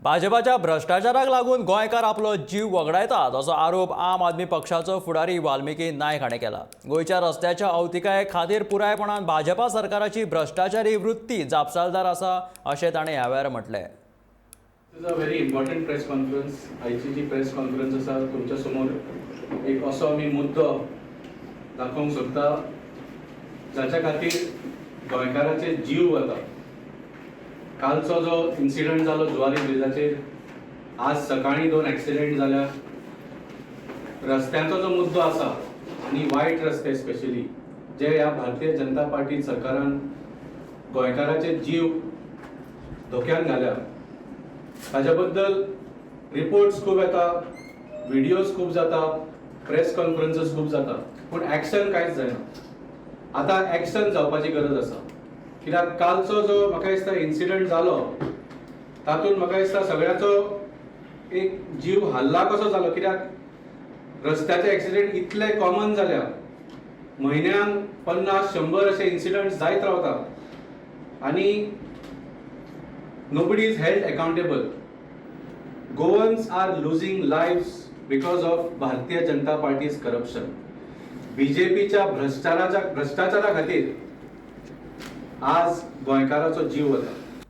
भाजपाच्या भ्रष्टाचाराक लागून गोंयकार आपलो जीव वगडायतात असो आरोप आम आदमी पक्षाचो फुडारी वाल्मिकी नायक हाणें केला। गोंयच्या रस्त्याच्या अवतिकाये खातीर पुरायपणान भाजपा सरकाराची भ्रष्टाचारी वृत्ती जापसालदार आसा अशें ताणें ह्या वेळार म्हटलें। This is a very important press conference. आयची जी प्रेस कॉन्फरन्स आसा तुमच्या समोर एक असो आमी मुद्दो दाखोवंक सोदता जाच्या खातीर गोंयकाराचे जीव वता। कालचो जो इन्सिडंट जालो जुवारी ब्रिजाचेर, आज सकाळी 2 ॲक्सिडेंट जाल्या। रस्त्याचो जो मुद्दो आसा आनी वायट रस्ते स्पेशली जे ह्या भारतीय जनता पार्टी सरकारान गोंयकाराचे जीव धोक्यान घाल्या, ताज्या बद्दल रिपोर्ट्स खूब येता, व्हिडिओज खूब जाता, प्रेस कॉन्फरन्सेस खूब जाता, पूण ॲक्शन कांयच जायना। आतां ॲक्शन जावपाची गरज आसा, कित्याक कालचो जो म्हाका दिसता इन्सिडंट जालो तातूंत म्हाका दिसता सगळ्याचो एक जीव हल्ला कसो जालो, कित्याक रस्त्याचे ॲक्सिडेंट इतले कॉमन जाल्या, म्हयन्यान 50-100 अशे इन्सिडंट्स जायत रावता आनी nobody is held accountable. Goans are losing lives because of Bharatiya Janata Party's corruption. BJPच्या भ्रष्टाचारा खातीर आज गोंयकाराचो जीव वता।